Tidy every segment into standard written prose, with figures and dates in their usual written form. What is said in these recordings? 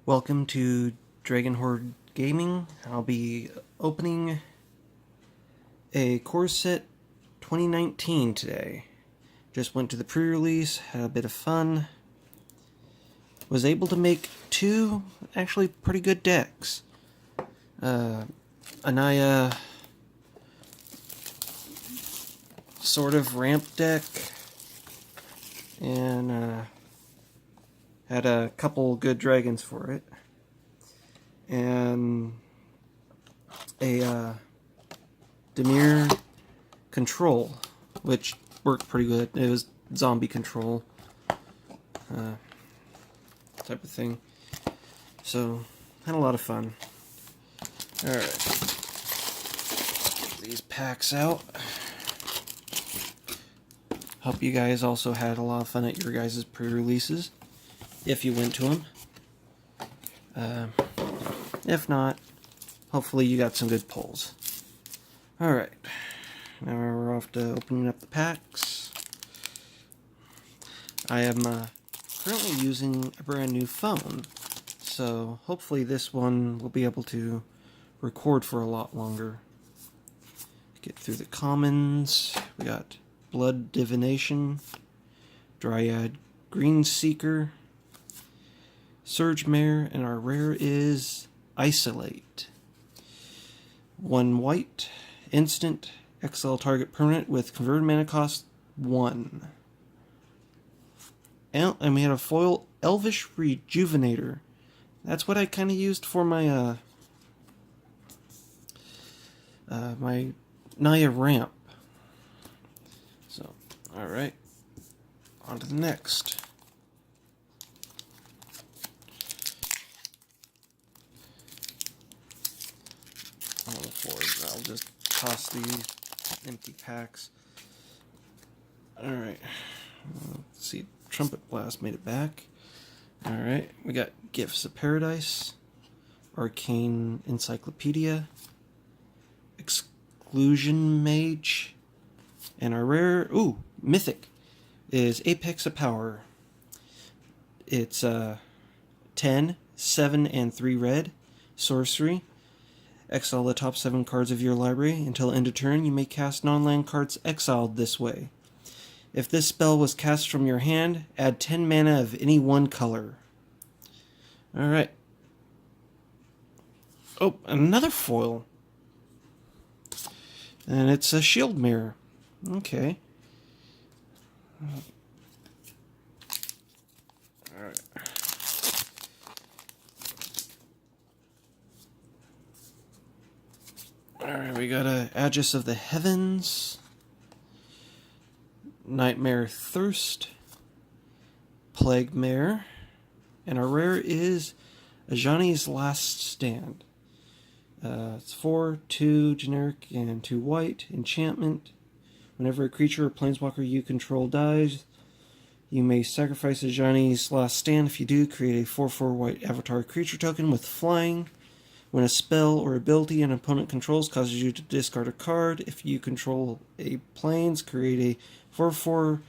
Welcome to Dragon Horde Gaming. I'll be opening a core set 2019 today. Just went to the pre-release, had a bit of fun. Was able to make two actually pretty good decks. Anaya sort of ramp deck, and had a couple good dragons for it, and a Demir control, which worked pretty good. It was zombie control type of thing. So, had a lot of fun. Alright. Get these packs out. Hope you guys also had a lot of fun at your guys' pre-releases, if you went to them. If not, hopefully you got some good pulls. Alright, now we're off to opening up the packs. I am currently using a brand new phone, so hopefully this one will be able to record for a lot longer. Get through the commons. We got Blood Divination, Dryad Green Seeker, Surge Mare, and our rare is Isolate. 1 white, instant, exile target permanent with converted mana cost 1. And we had a foil Elvish Rejuvenator. That's what I kind of used for my my Naya ramp. So, alright. On to the next. On the floor. I'll just toss these empty packs. Alright. Let's see. Trumpet Blast made it back. Alright. We got Gifts of Paradise, Arcane Encyclopedia, Exclusion Mage, and our rare, mythic, is Apex of Power. It's 10, 7, and 3 red, sorcery. Exile the top 7 cards of your library. Until end of turn, you may cast non-land cards exiled this way. If this spell was cast from your hand, add 10 mana of any one color. Alright. Oh, another foil. And it's a shield mirror. Okay. Alright. Alright, we got a Aegis of the Heavens, Nightmare Thirst, Plague Mare, and our rare is Ajani's Last Stand. It's 4, 2 generic, and 2 white. Enchantment. Whenever a creature or planeswalker you control dies, you may sacrifice Ajani's Last Stand. If you do, create a 4/4 white avatar creature token with flying. When a spell or ability an opponent controls causes you to discard a card, if you control a planes, create a 4/4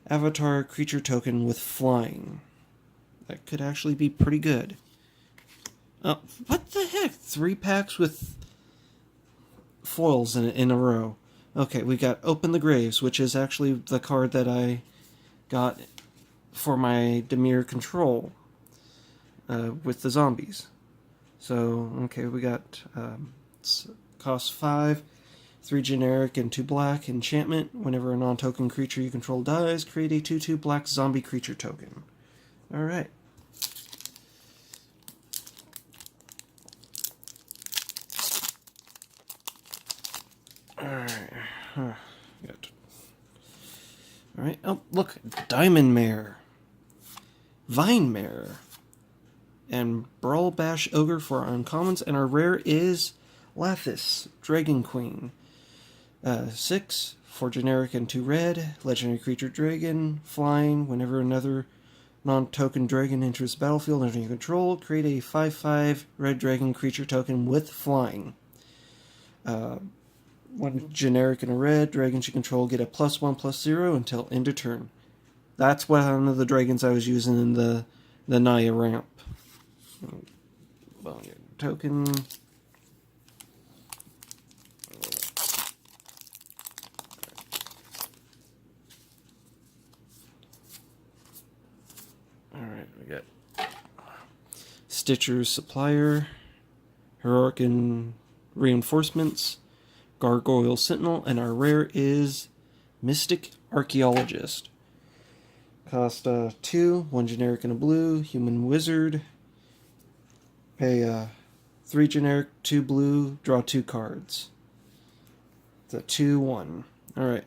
avatar creature token with flying. That could actually be pretty good. Oh, what the heck? 3 packs with foils in a row. Okay, we got Open the Graves, which is actually the card that I got for my Demir control with the zombies. So, okay, we got cost 5, 3 generic, and 2 black. Enchantment. Whenever a non-token creature you control dies, create a 2/2 black zombie creature token. Alright. Alright. Oh, look. Diamond Mare. Vine Mare. And Brawl Bash Ogre for our uncommons. And our rare is Lathis, Dragon Queen. 6, 4 generic and 2 red. Legendary creature dragon. Flying. Whenever another non-token dragon enters the battlefield under your control, create a 5/5 red dragon creature token with flying. 1 generic and a red. Dragons you control get a +1/+0 until end of turn. That's one of the dragons I was using in the Naya ramp. Boneyard token. Alright, we got Stitcher's Supplier, Heroic and Reinforcements, Gargoyle Sentinel, and our rare is Mystic Archaeologist. Cost 2, 1 generic and a blue, Human Wizard. Pay 3 generic, 2 blue, draw 2 cards. It's a 2/1. Alright,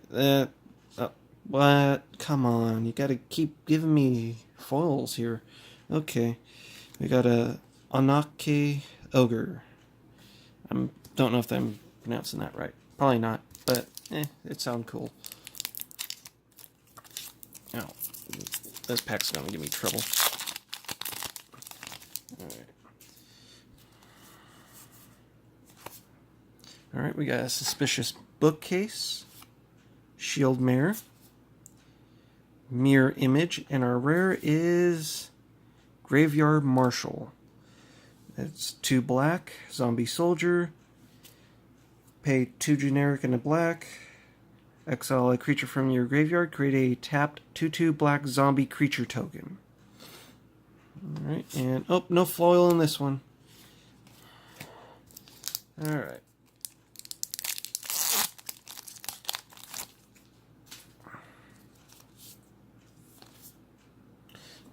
what? Come on, you gotta keep giving me foils here. Okay, we got a Anake Ogre. I don't know if I'm pronouncing that right. Probably not, but it sounds cool. Now, this pack's gonna give me trouble. Alright. Alright, we got a Suspicious Bookcase, Shield Mare, Mirror Image, and our rare is Graveyard Marshal. It's 2 black, Zombie Soldier, pay 2 generic and a black, exile a creature from your graveyard, create a tapped 2/2 black zombie creature token. Alright, and oh, no foil in this one. Alright.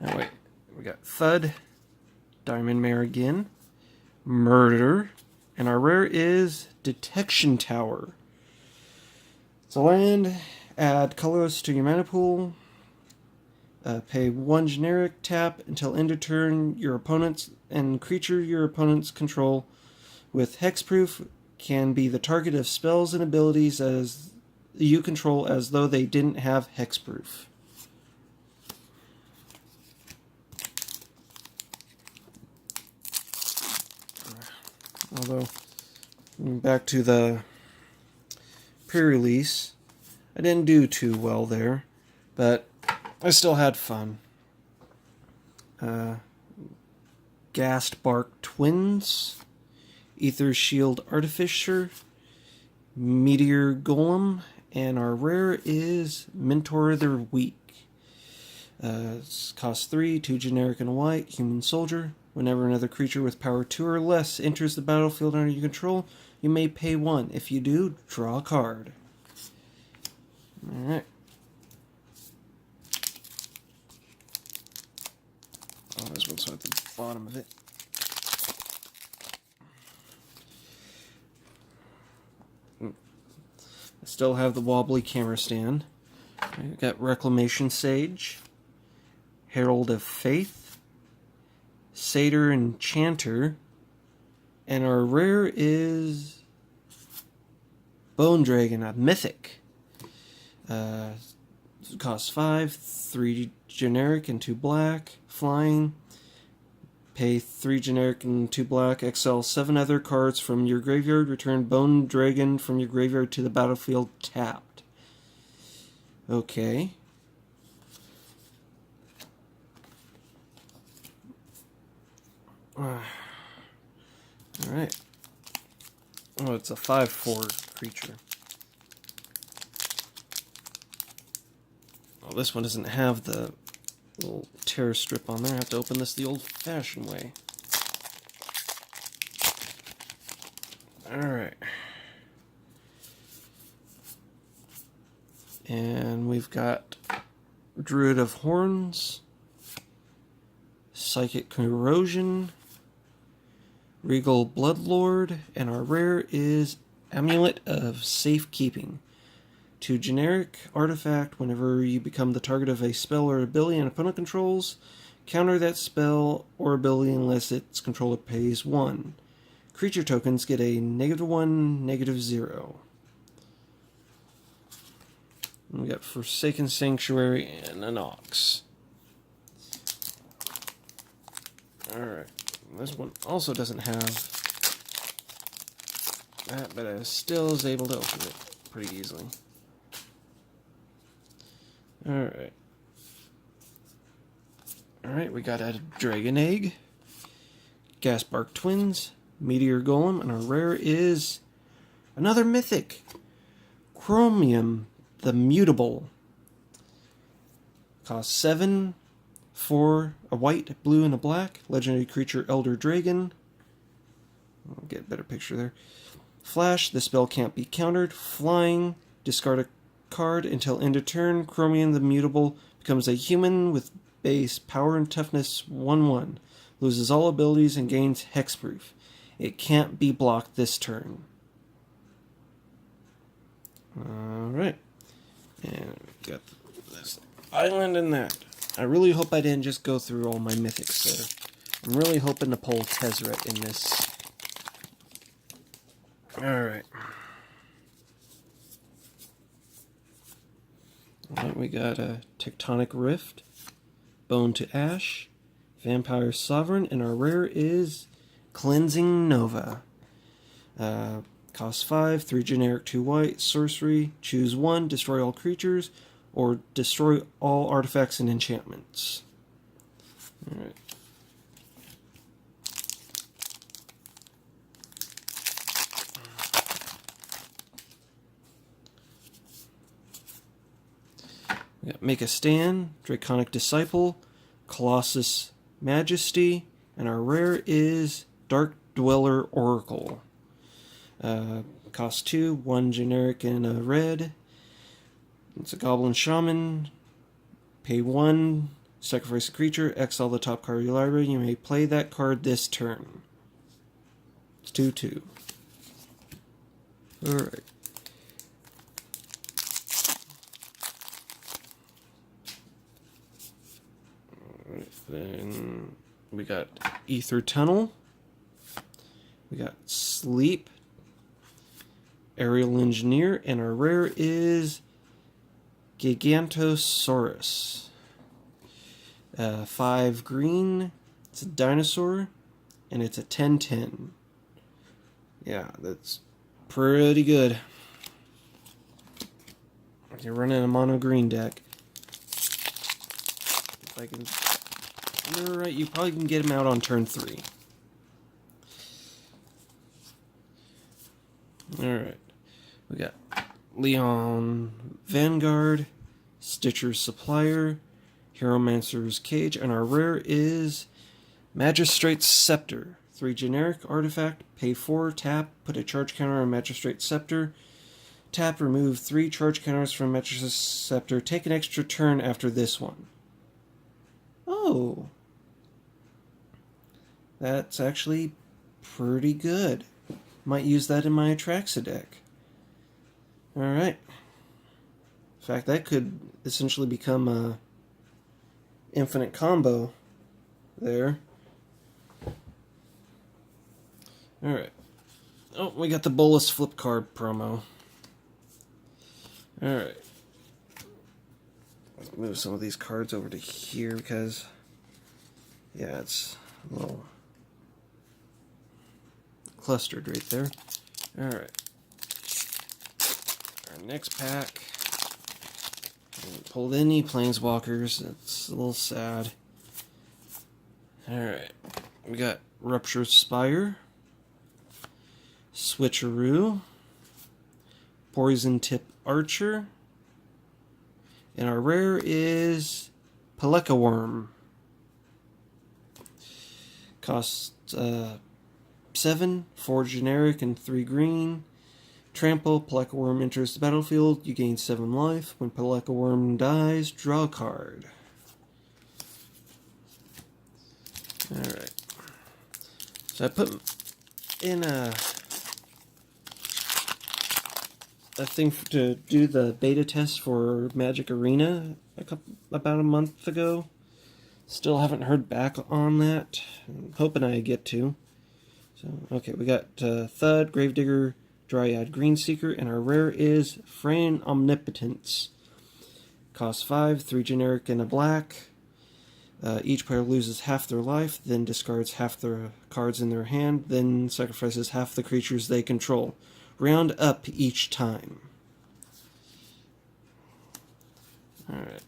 Now wait, we got Thud, Diamond Mare again, Murder, and our rare is Detection Tower. It's a land, add colorless to your mana pool, pay 1 generic, tap until end of turn, your opponent's and creature your opponent's control with hexproof can be the target of spells and abilities as you control as though they didn't have hexproof. Although, back to the pre-release, I didn't do too well there, but I still had fun. Ghast Bark Twins, Ether Shield Artificer, Meteor Golem, and our rare is Mentor of the Week. It costs 3, 2 generic and a white, Human Soldier. Whenever another creature with power 2 or less enters the battlefield under your control, you may pay 1. If you do, draw a card. Alright. Oh, this one's at the bottom of it. I still have the wobbly camera stand. I've got Reclamation Sage, Herald of Faith, Satyr Enchanter, and our rare is Bone Dragon, a mythic. Costs 5, 3 generic and 2 black, flying. Pay 3 generic and 2 black, exile 7 other cards from your graveyard, return Bone Dragon from your graveyard to the battlefield tapped. Okay. Alright. Oh, it's a 5/4 creature. Oh, this one doesn't have the little tear strip on there. I have to open this the old-fashioned way. Alright. And we've got Druid of Horns, Psychic Corrosion, Regal Bloodlord, and our rare is Amulet of Safekeeping. 2 generic, artifact, whenever you become the target of a spell or ability an opponent controls, counter that spell or ability unless its controller pays 1. Creature tokens get a -1, -0. And we got Forsaken Sanctuary and an Ox. Alright. This one also doesn't have that, but I still is able to open it pretty easily. Alright. Alright, we got a Dragon Egg, Gasbark Twins, Meteor Golem, and our rare is another mythic, Chromium the Mutable. Costs 7 for a white, a blue, and a black. Legendary creature Elder Dragon. I'll get a better picture there. Flash, the spell can't be countered. Flying, discard a card until end of turn. Chromium the Mutable becomes a human with base power and toughness 1/1. Loses all abilities and gains hexproof. It can't be blocked this turn. Alright. And we got this island and that. I really hope I didn't just go through all my mythics there. I'm really hoping to pull Tezzeret in this. Alright. Alright, we got a Tectonic Rift, Bone to Ash, Vampire Sovereign, and our rare is Cleansing Nova. Cost 5, 3 generic, 2 white, sorcery, choose 1, destroy all creatures, or destroy all artifacts and enchantments. Alright. We got Make a Stand, Draconic Disciple, Colossus Majesty, and our rare is Dark Dweller Oracle. Cost 2, 1 generic and a red. It's a Goblin Shaman. Pay 1, sacrifice a creature, exile the top card of your library. You may play that card this turn. It's 2/2. Alright. Then we got Ether Tunnel. We got Sleep. Aerial Engineer. And our rare is Gigantosaurus. 5 green. It's a dinosaur. And it's a 10/10. Yeah, that's pretty good. If you're running a mono green deck. If I can... Alright, you probably can get him out on turn 3. Alright. We got Leon Vanguard, Stitcher's Supplier, Heromancer's Cage, and our rare is Magistrate's Scepter. 3 generic artifact, pay 4, tap, put a charge counter on Magistrate's Scepter. Tap, remove 3 charge counters from Magistrate's Scepter. Take an extra turn after this one. Oh. That's actually pretty good. Might use that in my Atraxa deck. Alright. In fact, that could essentially become a infinite combo there. Alright. Oh, we got the Bolus flip card promo. Alright. Let's move some of these cards over to here because, yeah, it's a little clustered right there. Alright. Our next pack. Haven't pulled any Planeswalkers. It's a little sad. Alright. We got Ruptured Spire. Switcheroo. Poison Tip Archer. And our rare is Peleka Worm. Costs 7, 4 generic and 3 green. Trample, Peleka Worm enters the battlefield. You gain 7 life. When Peleka Worm dies, draw a card. Alright. So I put in a thing to do the beta test for Magic Arena about a month ago. Still haven't heard back on that. I'm hoping I get to. So, okay, we got Thud, Gravedigger, Dryad, Greenseeker, and our rare is Fraying Omnipotence. Costs 5, 3 generic and a black. Each player loses half their life, then discards half their cards in their hand, then sacrifices half the creatures they control. Round up each time. Alright.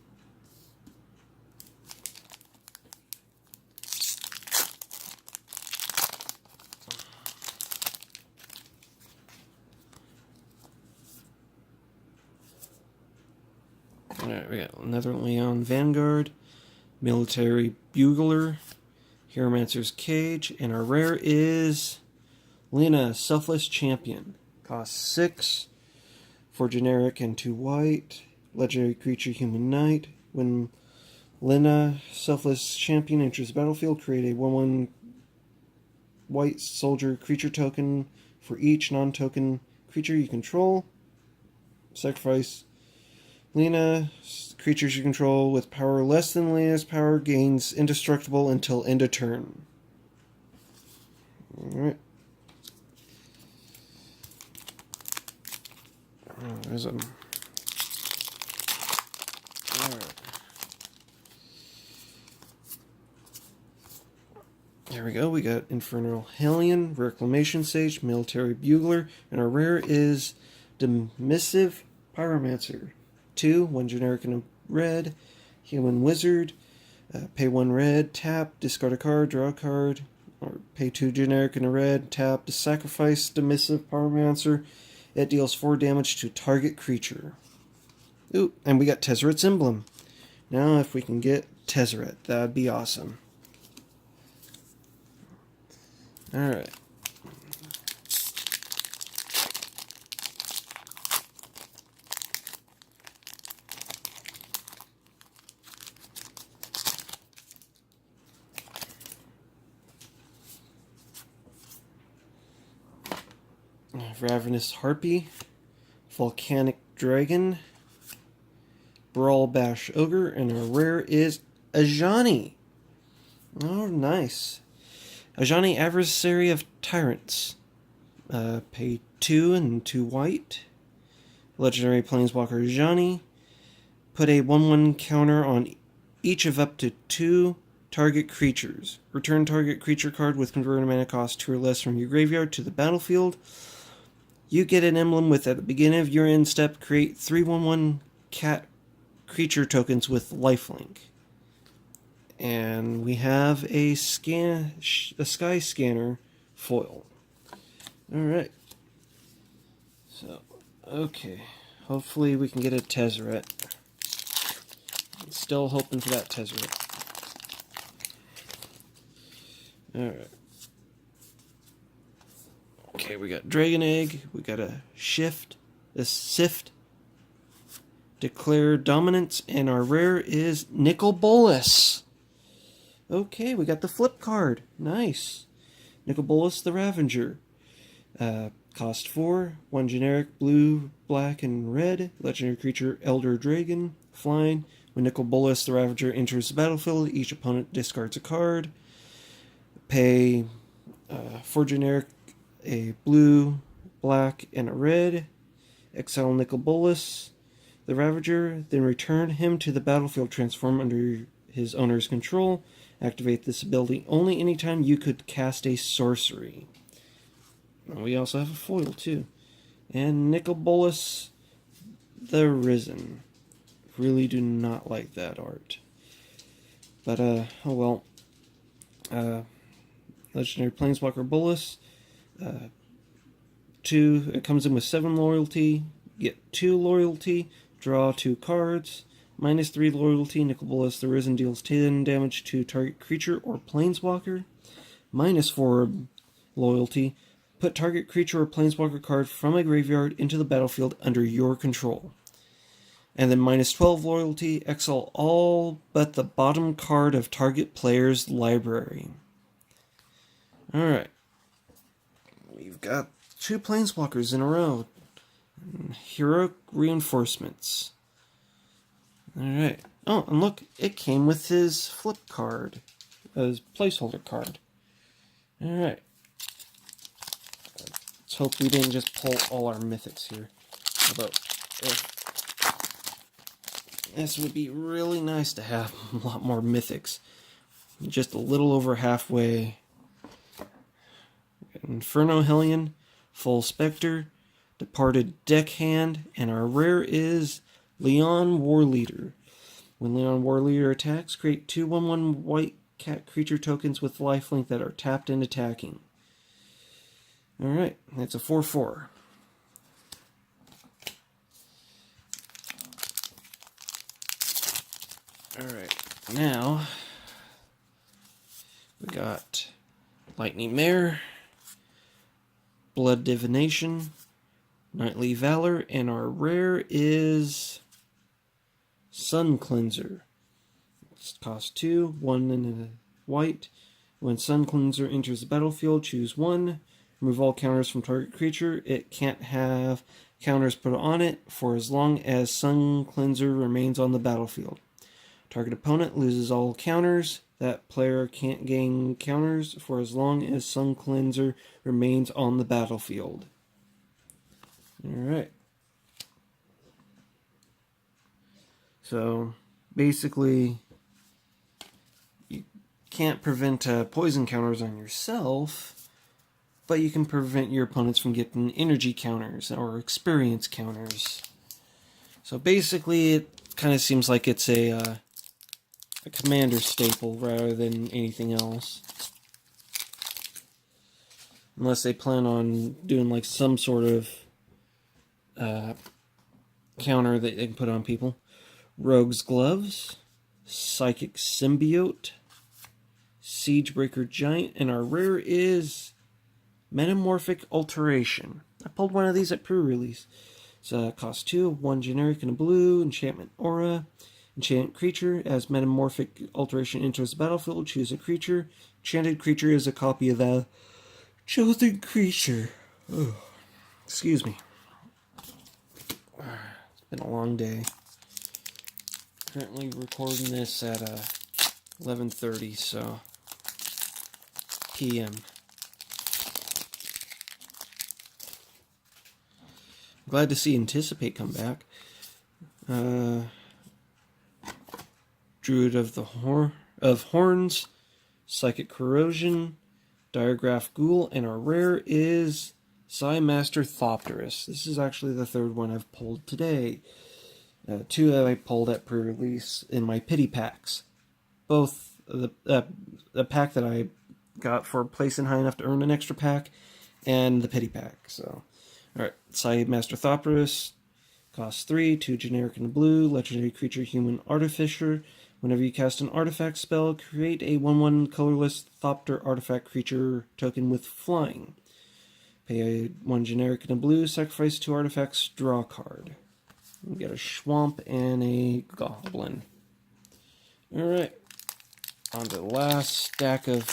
Alright, we got another Leon Vanguard, Military Bugler, Hieromancer's Cage, and our rare is Lena, Selfless Champion. Costs 6 for generic and 2 white. Legendary creature, Human Knight. When Lena, Selfless Champion, enters the battlefield, create a 1/1 white soldier creature token for each non-token creature you control. Sacrifice Lena. Creatures you control with power less than Lena's power gains indestructible until end of turn. Alright. Oh, there's a... Alright. There we go. We got Infernal Hellion, Reclamation Sage, Military Bugler, and our rare is Dismissive Pyromancer. 2, 1 generic and a red. Human Wizard. Pay 1 red, tap, discard a card, draw a card. Or pay 2 generic and a red, tap, to sacrifice Dismissive Pyromancer. It deals 4 damage to target creature. Ooh, and we got Tezzeret's Emblem. Now if we can get Tezzeret, that'd be awesome. Alright. Ravenous Harpy, Volcanic Dragon, Brawl Bash Ogre, and our rare is Ajani. Oh, nice. Ajani, Adversary of Tyrants. Pay 2 and 2 white. Legendary Planeswalker Ajani. Put a 1/1 counter on each of up to 2 target creatures. Return target creature card with converted mana cost 2 or less from your graveyard to the battlefield. You get an emblem with, at the beginning of your end step, create 3 1/1 cat creature tokens with lifelink. And we have a Sky Scanner foil. Alright. So, okay. Hopefully we can get a Tezzeret. Still hoping for that Tezzeret. Alright. Okay, we got Dragon Egg, we got a Sift, Declare Dominance, and our rare is Nicol Bolas. Okay, we got the flip card. Nice. Nicol Bolas the Ravager. Cost 4, 1 generic, blue, black, and red. Legendary creature, Elder Dragon. Flying. When Nicol Bolas the Ravager enters the battlefield, each opponent discards a card. Pay 4 generic, a blue, black, and a red. Exile Nicol Bolas the Ravager, then return him to the battlefield, transform under his owner's control. Activate this ability only anytime you could cast a sorcery. We also have a foil too. And Nicol Bolas the Risen. Really do not like that art. But, oh well. Legendary Planeswalker Bolas. 2, it comes in with 7 loyalty. Get 2 loyalty. Draw 2 cards. -3 loyalty. Nicol Bolas the Risen deals 10 damage to target creature or planeswalker. -4 loyalty. Put target creature or planeswalker card from a graveyard into the battlefield under your control. And then -12 loyalty. Exile all but the bottom card of target player's library. Alright. We've got 2 planeswalkers in a row. Heroic Reinforcements. Alright. Oh, and look, it came with his flip card. His placeholder card. Alright. Let's hope we didn't just pull all our mythics here. Although, this would be really nice to have a lot more mythics. Just a little over halfway. Inferno Hellion, Full Spectre, Departed Deckhand, and our rare is Leon Warleader. When Leon Warleader attacks, create 2 1/1 white cat creature tokens with lifelink that are tapped and attacking. Alright, that's a 4/4. Alright, now we got Lightning Mare, Blood Divination, Knightly Valor, and our rare is Sun Cleanser. It's cost 2, 1 and a white. When Sun Cleanser enters the battlefield, choose 1. Remove all counters from target creature. It can't have counters put on it for as long as Sun Cleanser remains on the battlefield. Target opponent loses all counters. That player can't gain counters for as long as Sun Cleanser remains on the battlefield. Alright. So, basically, you can't prevent poison counters on yourself, but you can prevent your opponents from getting energy counters or experience counters. So basically, it kind of seems like it's a commander staple rather than anything else. Unless they plan on doing like some sort of counter that they can put on people. Rogue's Gloves, Psychic Symbiote, Siegebreaker Giant, and our rare is Metamorphic Alteration. I pulled one of these at pre-release. It's cost 2, 1 generic and a blue, enchantment aura. Enchant creature. As Metamorphic Alteration enters the battlefield, choose a creature. Enchanted creature is a copy of the chosen creature. Ugh. Excuse me. It's been a long day. Currently recording this at 11:30, so p.m. Glad to see Anticipate come back. Druid of Horns, Psychic Corrosion, Diregraph Ghoul, and our rare is Psymaster Thopterus. This is actually the third one I've pulled today. 2 that I pulled at pre-release in my pity packs. Both the pack that I got for placing high enough to earn an extra pack, and the pity pack. So, alright, Psymaster Thopterus, costs 3, 2 generic and a blue, legendary creature, human artificer. Whenever you cast an artifact spell, create a 1/1 colorless Thopter artifact creature token with flying. Pay 1 generic and a blue, sacrifice 2 artifacts, draw a card. We get a Schwamp and a Goblin. Alright, on to the last stack of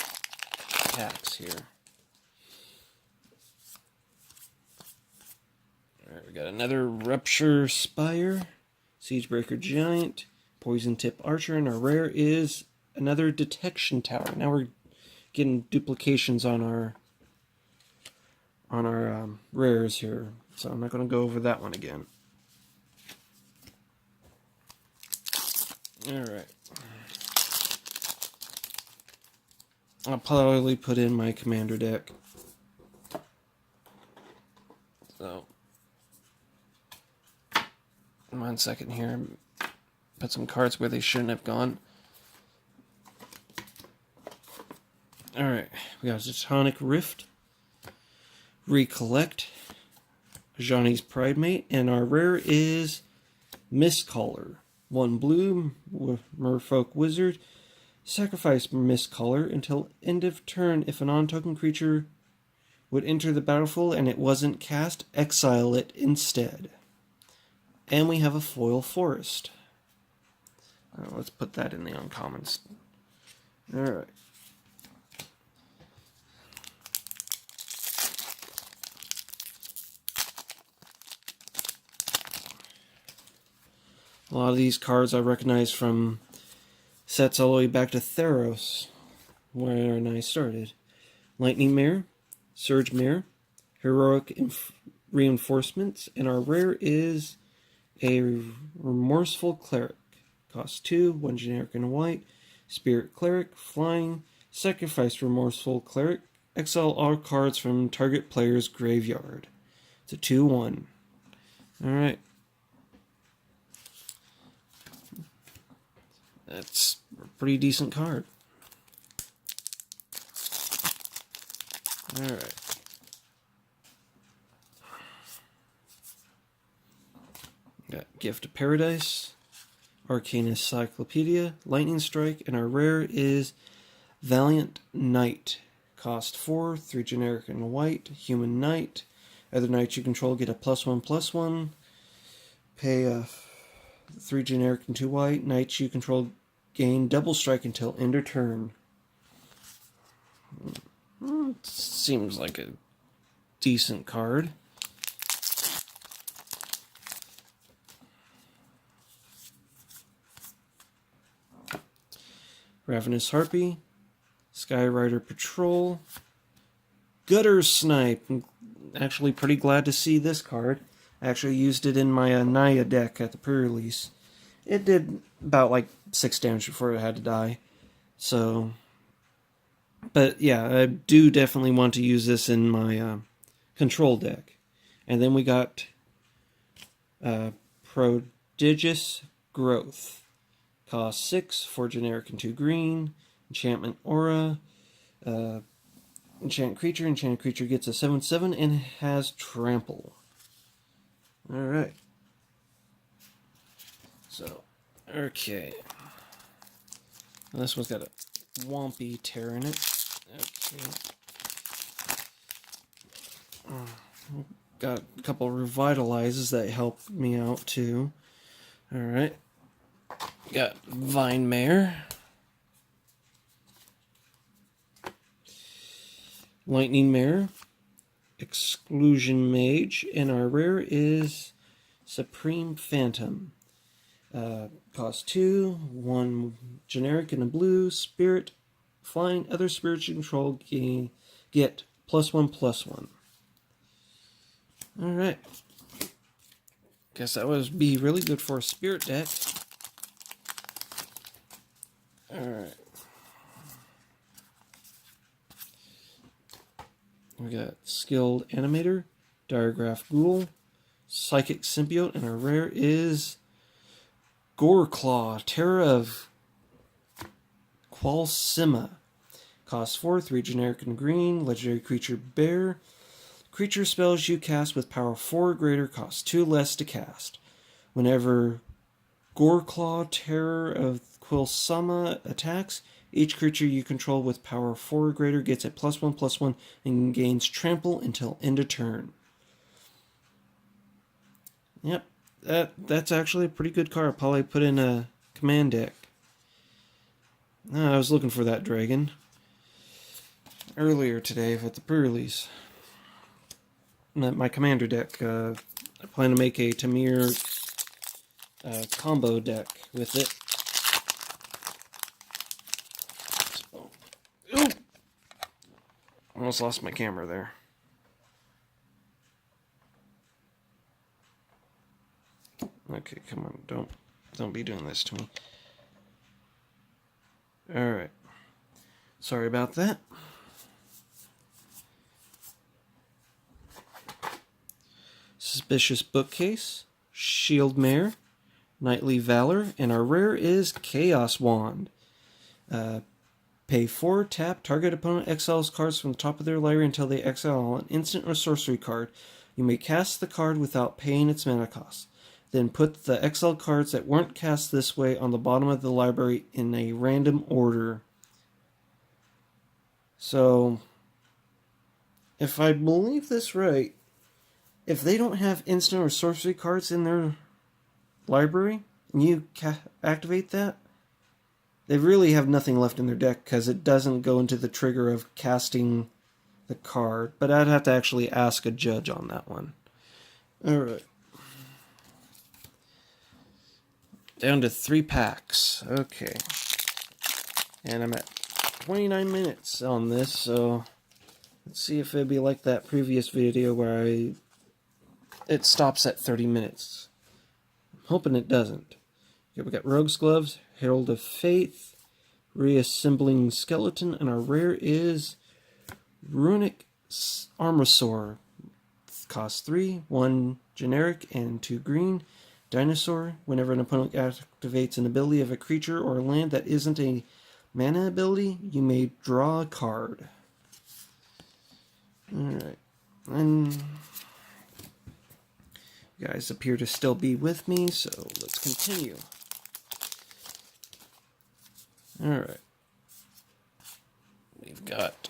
packs here. Alright, we got another Rupture Spire, Siegebreaker Giant, Poison Tip Archer, and our rare is another Detection Tower. Now we're getting duplications on our rares here, so I'm not going to go over that one again. Alright. I'll probably put in my commander deck. So, 1 second here. Put some cards where they shouldn't have gone. Alright, we got Tectonic Rift, Recollect, Johnny's Pridemate, and our rare is Mistcaller. 1 blue, Merfolk Wizard. Sacrifice Mistcaller until end of turn. If a non-token creature would enter the battlefield and it wasn't cast, exile it instead. And we have a Foil Forest. Let's put that in the uncommons. Alright. A lot of these cards I recognize from sets all the way back to Theros, where I started. Lightning Mare, Surge Mare, Heroic Reinforcements, and our rare is a Remorseful Cleric. Costs 2, 1 generic and a white. Spirit Cleric, Flying, sacrifice Remorseful Cleric, exile all cards from target player's graveyard. It's a 2/1. Alright. That's a pretty decent card. Alright. Got Gift of Paradise, Arcane Encyclopedia, Lightning Strike, and our rare is Valiant Knight. Cost 4, 3 generic and white, Human Knight. Other knights you control get a +1/+1. Pay 3 generic and 2 white. Knights you control gain double strike until end of turn. Seems like a decent card. Ravenous Harpy, Skyrider Patrol, Gutter Snipe. I'm actually pretty glad to see this card. I actually used it in my Naya deck at the pre-release. It did about like 6 damage before it had to die. So, but yeah, I do definitely want to use this in my control deck. And then we got Prodigious Growth. Cost 6, 4 generic and 2 green. Enchantment Aura. Enchant creature. Enchanted creature gets a 7/7 and has trample. Alright. So, okay. This one's got a Wompy tear in it. Okay. Got a couple revitalizes that help me out too. Alright. Got Vine Mare. Lightning Mare. Exclusion Mage. And our rare is Supreme Phantom. Cost 2, 1 generic and a blue. Spirit. Flying. Other spirits you control get +1/+1. Alright. Guess that would be really good for a spirit deck. Alright. We got Skilled Animator, Diregraph Ghoul, Psychic Symbiote, and our rare is Goreclaw, Terror of Qualsima. Cost 4, 3 generic and green, legendary creature bear. Creature spells you cast with power 4 or greater cost 2 less to cast. Whenever Goreclaw, Terror of Quilsama attacks, each creature you control with power 4 or greater gets a +1/+1 and gains trample until end of turn. Yep, that's actually a pretty good card. I'll probably put in a command deck. I was looking for that dragon earlier today at the pre-release. My commander deck. I plan to make a Tamir combo deck with it. So, ooh! Almost lost my camera there. Okay, come on, don't be doing this to me. Alright. Sorry about that. Suspicious Bookcase, Shield Mare, Knightly Valor, and our rare is Chaos Wand. Pay 4, tap, target opponent exiles cards from the top of their library until they exile an instant or sorcery card. You may cast the card without paying its mana cost. Then put the exiled cards that weren't cast this way on the bottom of the library in a random order. So, if I believe this right, if they don't have instant or sorcery cards in their library, and you activate that, they really have nothing left in their deck because it doesn't go into the trigger of casting the card. But I'd have to actually ask a judge on that one. Alright. Down to 3 packs. Okay. And I'm at 29 minutes on this, so let's see if it'll be like that previous video where it stops at 30 minutes. I'm hoping it doesn't. Okay, we got Rogue's Gloves, Herald of Faith, Reassembling Skeleton, and our rare is Runic Armosaur. Costs 3, 1 generic and 2 green. Dinosaur. Whenever an opponent activates an ability of a creature or land that isn't a mana ability, you may draw a card. Alright. And you guys appear to still be with me, so let's continue. Alright. We've got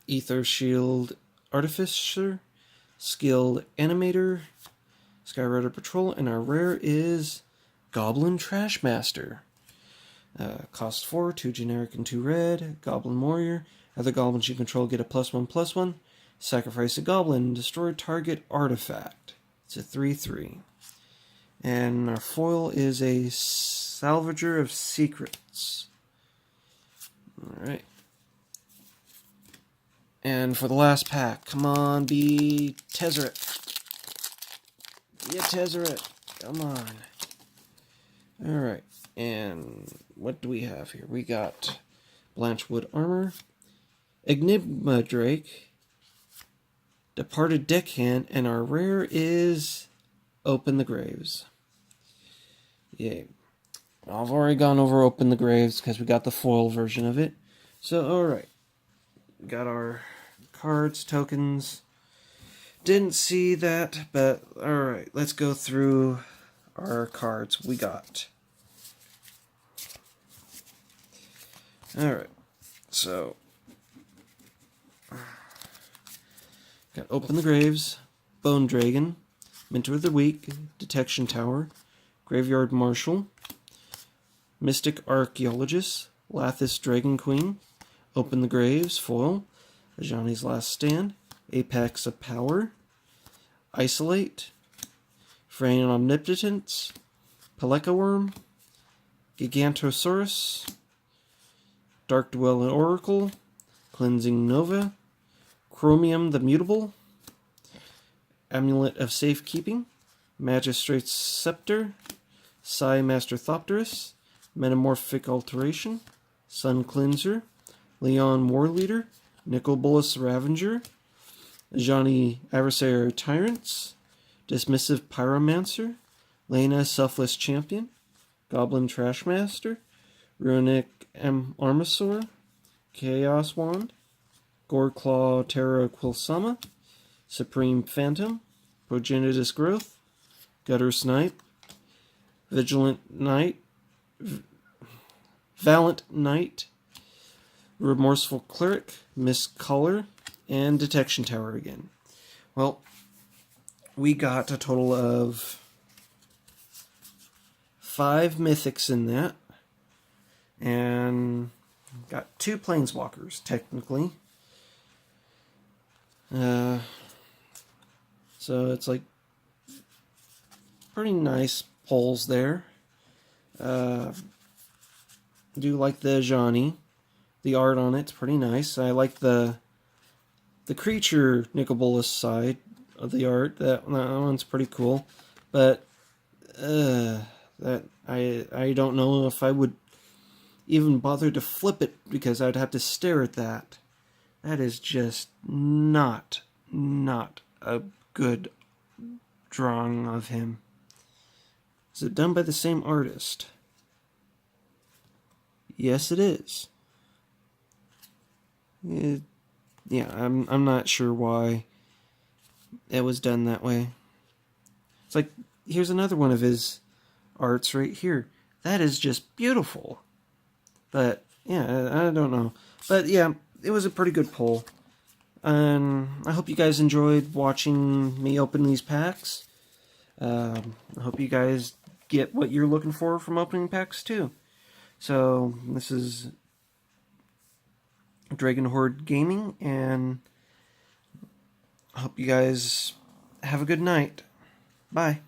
Ether Shield Artificer, Skilled Animator, Skyrider Patrol, and our rare is Goblin Trashmaster. Cost 4, 2 generic and 2 red. Goblin Warrior. Other goblins you control get a +1/+1. Sacrifice a goblin and destroy target artifact. It's a 3/3. And our foil is a Salvager of Secrets. Alright. And for the last pack, come on, be Tezzeret. Be a Tezzeret. Come on. Alright. And what do we have here? We got Blanchwood Armor, Enigma Drake, Departed Deckhand, and our rare is Open the Graves. Yay. I've already gone over Open the Graves because we got the foil version of it. So, alright. We got our cards, tokens. Didn't see that, but alright. Let's go through our cards we got. Alright. So, got Open the Graves, Bone Dragon, Mentor of the Week, Detection Tower, Graveyard Marshal, Mystic Archaeologist, Lathis Dragon Queen, Open the Graves, foil, Ajani's Last Stand, Apex of Power, Isolate, Fraying Omnipotence, Peleka Worm, Gigantosaurus, Dark Dwelling Oracle, Cleansing Nova, Chromium the Mutable, Amulet of Safekeeping, Magistrate's Scepter, Psi Master Thopterus, Metamorphic Alteration, Sun Cleanser, Leon Warleader, Nicol Ravager, Ajani Adversary Tyrants, Dismissive Pyromancer, Lena Selfless Champion, Goblin Trashmaster, Runic Armasaur, Chaos Wand, Goreclaw Terra Quilsama, Supreme Phantom, Progenitus Growth, Gutter Snipe, Valiant Knight, Remorseful Cleric, Miscolor, and Detection Tower again. Well, we got a total of 5 mythics in that, and got 2 planeswalkers, technically. So it's like pretty nice pulls there. Do like the Ajani. The art on it's pretty nice. I like the creature Nicol side of the art. That one's pretty cool. But that I don't know if I would even bother to flip it because I'd have to stare at that. That is just not a good drawing of him. Is it done by the same artist? Yes, it is. Yeah, I'm not sure why it was done that way. It's like, here's another one of his arts right here. That is just beautiful. But, yeah, I don't know. But, yeah, it was a pretty good pull. And I hope you guys enjoyed watching me open these packs. I hope you guys get what you're looking for from opening packs, too. So, this is Dragon Horde Gaming, and I hope you guys have a good night. Bye.